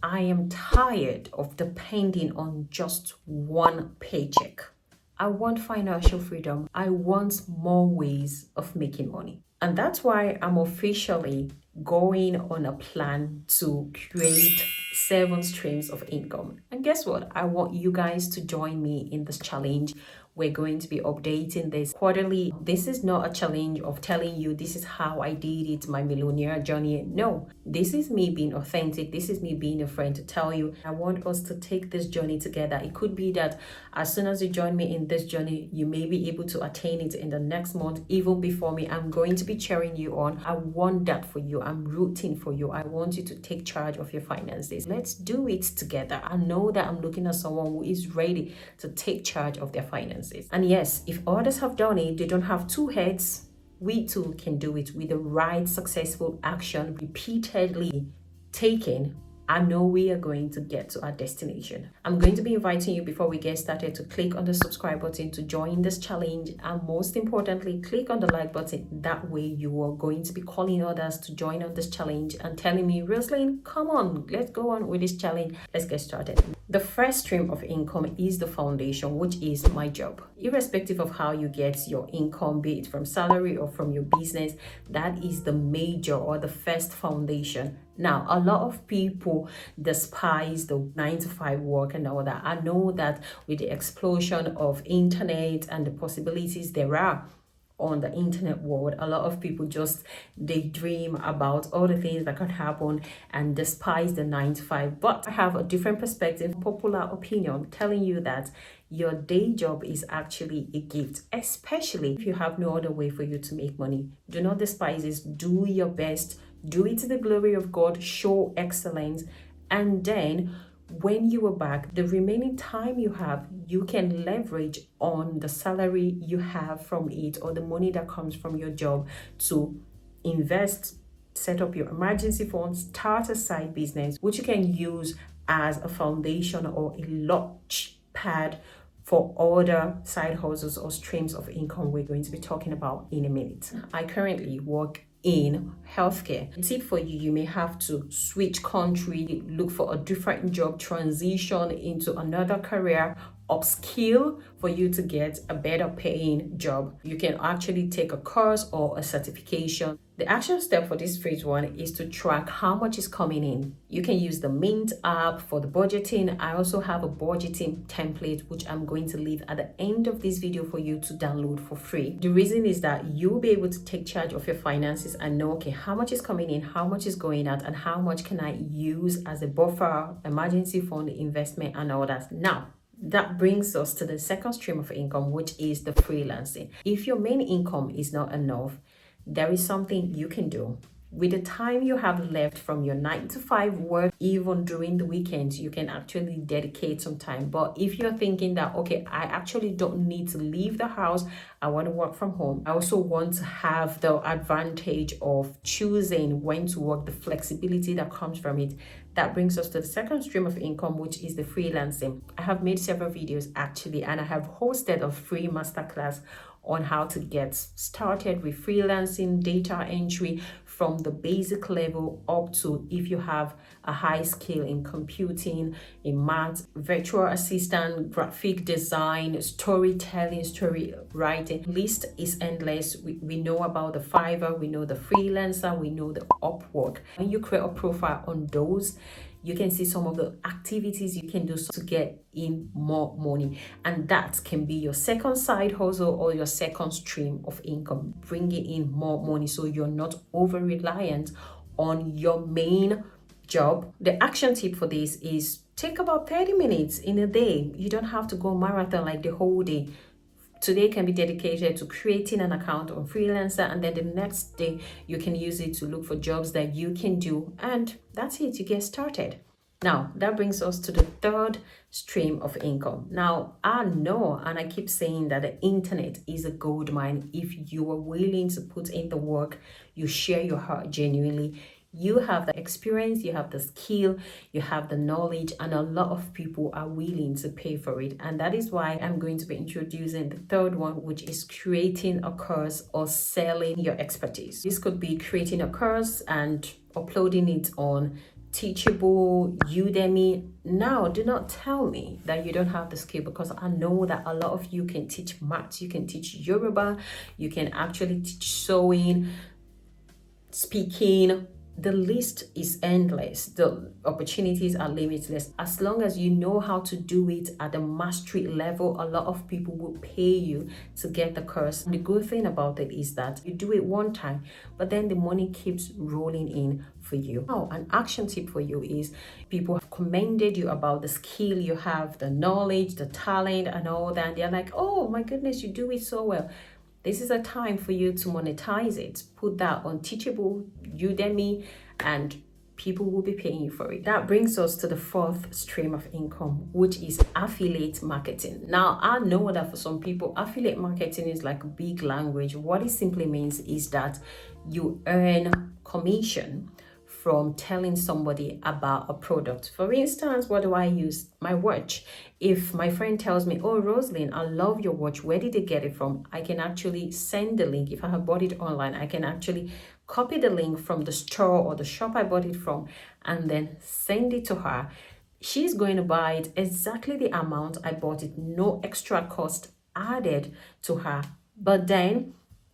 I am tired of depending on just one paycheck. I want financial freedom. I want more ways of making money. And that's why I'm officially going on a plan to create 7 streams of income. And guess what? I want you guys to join me in this challenge. We're going to be updating this quarterly. This is not a challenge of telling you this is how I did it, my millionaire journey. No, this is me being authentic. This is me being a friend to tell you I want us to take this journey together. It could be that as soon as you join me in this journey, you may be able to attain it in the next month, even before me. I'm going to be cheering you on. I want that for you. I'm rooting for you. I want you to take charge of your finances. Let's do it together. I know that I'm looking at someone who is ready to take charge of their finances. And yes, if others have done it, they don't have two heads. We too can do it with the right successful action repeatedly taken. I know we are going to get to our destination. I'm going to be inviting you before we get started to click on the subscribe button to join this challenge, and most importantly, click on the like button. That way you are going to be calling others to join on this challenge and telling me, Rosalind, come on, let's go on with this challenge. Let's get started. The first stream of income is the foundation, which is my job. Irrespective of how you get your income, be it from salary or from your business, that is the major or the first foundation. Now, a lot of people despise the 9 to 5 work and all that. I know that with the explosion of internet and the possibilities there are on the internet world, a lot of people just daydream about all the things that can happen and despise the 9 to 5. But I have a different perspective, popular opinion, telling you that your day job is actually a gift, especially if you have no other way for you to make money. Do not despise this. Do your best. Do it to the glory of God. Show excellence. And then when you are back, the remaining time you have, you can leverage on the salary you have from it or the money that comes from your job to invest, set up your emergency fund, start a side business, which you can use as a foundation or a launch pad for other side hustles or streams of income we're going to be talking about in a minute. I currently work in healthcare. A tip for you, you may have to switch country, look for a different job, transition into another career, upskill for you to get a better paying job. You can actually take a course or a certification. The action step for this phase one is to track how much is coming in. You can use the Mint app for the budgeting. I also have a budgeting template, which I'm going to leave at the end of this video for you to download for free. The reason is that you'll be able to take charge of your finances and know, okay, how much is coming in, how much is going out, and how much can I use as a buffer, emergency fund, investment, and all that. Now, that brings us to the second stream of income, which is the freelancing. If your main income is not enough, there is something you can do. With the time you have left from your 9 to 5 work, even during the weekends, you can actually dedicate some time. But if you're thinking that, okay, I actually don't need to leave the house, I want to work from home. I also want to have the advantage of choosing when to work, the flexibility that comes from it. That brings us to the second stream of income, which is the freelancing. I have made several videos actually, and I have hosted a free masterclass on how to get started with freelancing, data entry from the basic level up to if you have a high skill in computing, in math, virtual assistant, graphic design, storytelling, story writing. List is endless. We know about the Fiverr, we know the freelancer, we know the Upwork. When you create a profile on those, you can see some of the activities you can do to get in more money. And that can be your second side hustle or your second stream of income, bringing in more money so you're not over reliant on your main job. The action tip for this is take about 30 minutes in a day. You don't have to go marathon like the whole day. Today can be dedicated to creating an account on Freelancer, and then the next day you can use it to look for jobs that you can do, and that's it, you get started. Now, that brings us to the third stream of income. Now, I know, and I keep saying that the internet is a gold mine. If you are willing to put in the work, you share your heart genuinely, you have the experience, you have the skill, you have the knowledge, and a lot of people are willing to pay for it. And that is why I'm going to be introducing the third one, which is creating a course or selling your expertise. This could be creating a course and uploading it on Teachable, Udemy. Now, do not tell me that you don't have the skill, because I know that a lot of you can teach maths, you can teach Yoruba, you can actually teach sewing, speaking. The list is endless. The opportunities are limitless. As long as you know how to do it at the mastery level, a lot of people will pay you to get the course. The good thing about it is that you do it one time, but then the money keeps rolling in for you. Now, an action tip for you is people have commended you about the skill you have, the knowledge, the talent, and all that. And they're like, oh my goodness, you do it so well. This is a time for you to monetize it. Put that on Teachable, Udemy, and people will be paying you for it. That brings us to the fourth stream of income, which is affiliate marketing. Now, I know that for some people, affiliate marketing is like a big language. What it simply means is that you earn commission from telling somebody about a product. For instance, what do I use? My watch. If my friend tells me, oh, Rosalind, I love your watch, where did they get it from? I can actually send the link. If I have bought it online, I can actually copy the link from the store or the shop I bought it from and then send it to her. She's going to buy it exactly the amount I bought it, no extra cost added to her. But then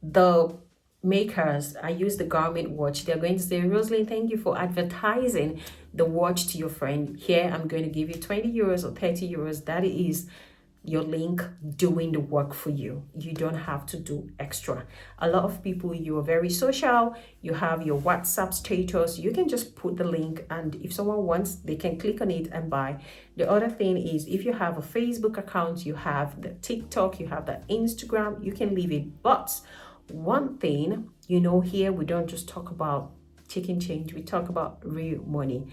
the makers, I use the Garment watch, they're going to say, Rosalind, thank you for advertising the watch to your friend. Here, I'm going to give you 20 euros or 30 euros. That is your link doing the work for you. You don't have to do extra. A lot of people, you are very social, you have your WhatsApp status, you can just put the link, and if someone wants, they can click on it and buy. The other thing is, if you have a Facebook account, you have the TikTok, you have the Instagram, you can leave it. But one thing, here we don't just talk about chicken change, we talk about real money.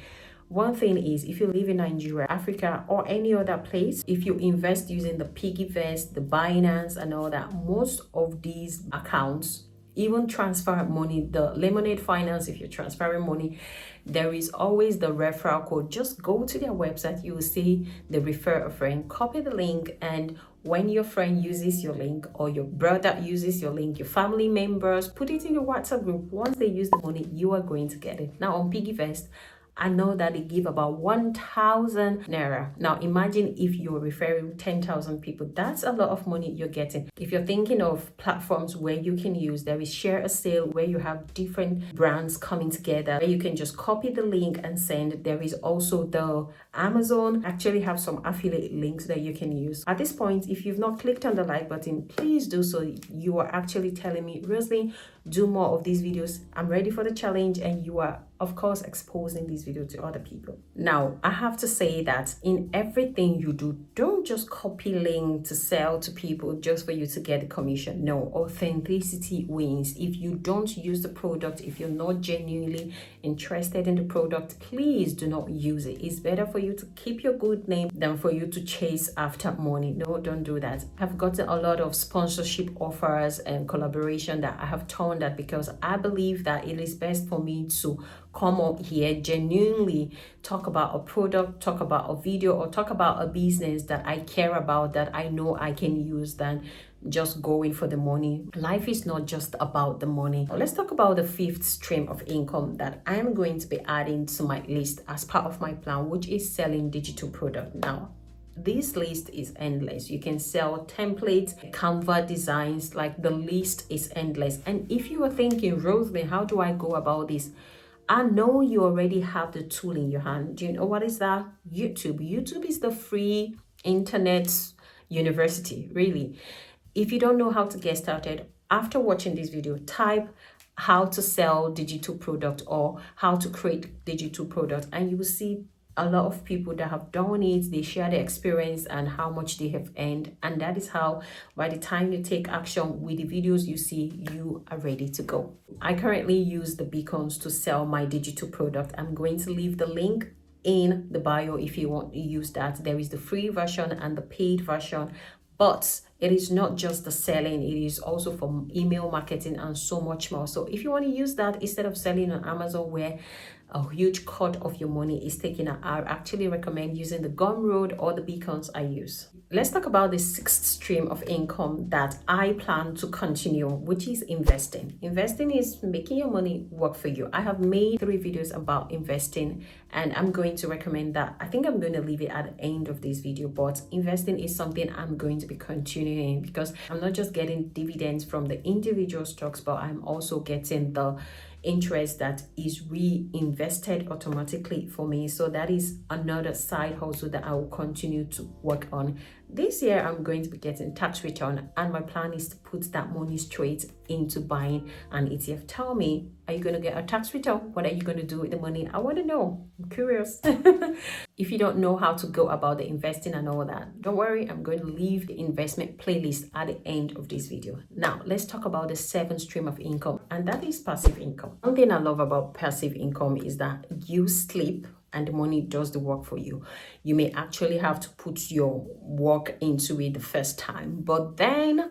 One thing is, if you live in Nigeria, Africa, or any other place, if you invest using the Piggyvest, the Binance, and all that, most of these accounts even transfer money. The Lemonade Finance, if you're transferring money, there is always the referral code. Just go to their website, you will see the refer a friend, copy the link, and when your friend uses your link or your brother uses your link, your family members, put it in your WhatsApp group. Once they use the money, you are going to get it. Now on Piggyvest, I know that they give about 1,000 naira. Now imagine if you're referring 10,000 people, that's a lot of money you're getting. If you're thinking of platforms where you can use, there is Share a Sale, where you have different brands coming together, where you can just copy the link and send. There is also the Amazon, actually have some affiliate links that you can use. At this point, if you've not clicked on the like button, please do so. You are actually telling me, Rosalie, do more of these videos. I'm ready for the challenge, and you are of course exposing this video to other people. Now, I have to say that in everything you do, don't just copy link to sell to people just for you to get a commission. No, authenticity wins. If you don't use the product, if you're not genuinely interested in the product, please do not use it. It's better for you to keep your good name than for you to chase after money. No, don't do that. I've gotten a lot of sponsorship offers and collaboration that I have turned that, because I believe that it is best for me to come up here, genuinely talk about a product, talk about a video, or talk about a business that I care about, that I know I can use, than just going for the money. Life is not just about the money. Let's talk about the fifth stream of income that I'm going to be adding to my list as part of my plan, which is selling digital product. Now, this list is endless. You can sell templates, Canva designs, like the list is endless. And if you are thinking, Rosemary, how do I go about this? I know you already have the tool in your hand. Do you know what is that? YouTube. YouTube is the free internet university, really. If you don't know how to get started, after watching this video, type how to sell digital product or how to create digital product, and you will see a lot of people that have done it. They share their experience and how much they have earned, and that is how by the time you take action with the videos you see, you are ready to go. I currently use the beacons to sell my digital product. I'm going to leave the link in the bio if you want to use that. There is the free version and the paid version, but it is not just the selling, it is also for email marketing and so much more. So if you want to use that instead of selling on Amazon, where a huge cut of your money is taken out, I actually recommend using the Gumroad or the beacons I use. let's talk about the sixth stream of income that I plan to continue, which is investing. Investing is making your money work for you. I have made 3 videos about investing, and I'm going to recommend that. I think I'm going to leave it at the end of this video, but investing is something I'm going to be continuing because I'm not just getting dividends from the individual stocks, but I'm also getting the interest that is reinvested automatically for me. So that is another side hustle that I will continue to work on. This year I'm going to be getting tax return, and my plan is to put that money straight into buying an ETF. Tell me, are you going to get a tax return? What are you going to do with the money? I want to know. I'm curious. If you don't know how to go about the investing and all that, don't worry, I'm going to leave the investment playlist at the end of this video. Now, let's talk about the 7th stream of income, and that is passive income. One thing I love about passive income is that you sleep and the money does the work for you. You may actually have to put your work into it the first time, but then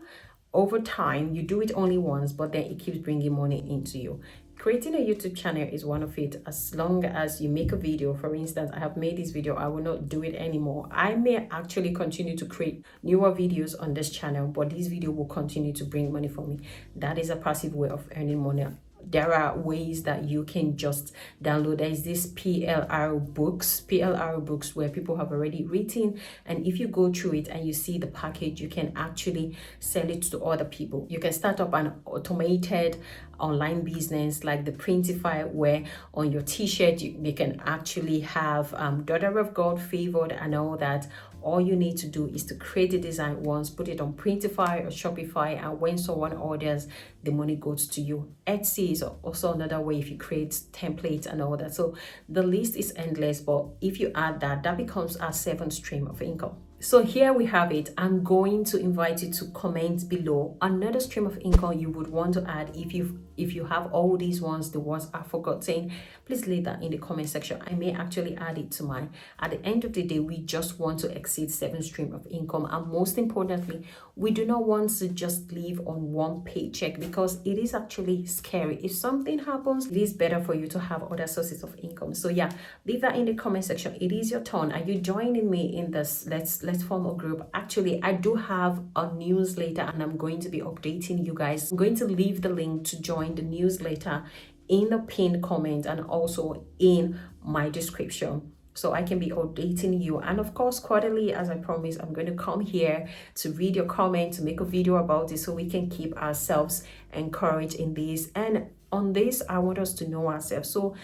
over time, you do it only once, but then it keeps bringing money into you. Creating a YouTube channel is one of it. As long as you make a video, for instance, I have made this video, I will not do it anymore. I may actually continue to create newer videos on this channel, but this video will continue to bring money for me. That is a passive way of earning money. There are ways that you can just download. There is this PLR books where people have already written, and if you go through it and you see the package, you can actually sell it to other people. You can start up an automated online business like the Printify, where on your t-shirt you can actually have daughter of God, favored, and all that. All you need to do is to create the design once, put it on Printify or Shopify, and when someone orders, the money goes to you. Etsy is also another way if you create templates and all that. So the list is endless, but if you add that, that becomes our 7th stream of income. So here we have it. I'm going to invite you to comment below another stream of income you would want to add. If you have all these ones, the ones I've forgotten, please leave that in the comment section. I may actually add it to mine. At the end of the day, we just want to exceed 7 stream of income, and most importantly, we do not want to just live on one paycheck because it is actually scary. If something happens, it is better for you to have other sources of income. So yeah, leave that in the comment section. It is your turn. Are you joining me in this? Let's form a group. Actually, I do have a newsletter, and I'm going to be updating you guys. I'm going to leave the link to join the newsletter in the pinned comment and also in my description, so I can be updating you. And of course, quarterly, as I promised, I'm going to come here to read your comment, to make a video about it, so we can keep ourselves encouraged in this. And on this, I want us to know ourselves. So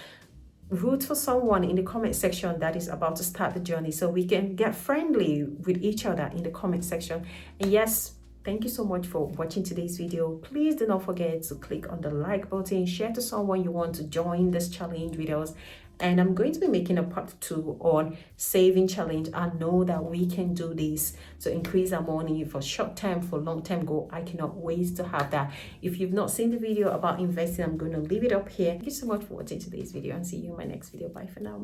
root for someone in the comment section that is about to start the journey, so we can get friendly with each other in the comment section. And yes, thank you so much for watching today's video. Please do not forget to click on the like button, share to someone you want to join this challenge with us. And I'm going to be making a part 2 on saving challenge. I know that we can do this to increase our money for short term, for long term goal. I cannot wait to have that. If you've not seen the video about investing, I'm going to leave it up here. Thank you so much for watching today's video, and see you in my next video. Bye for now.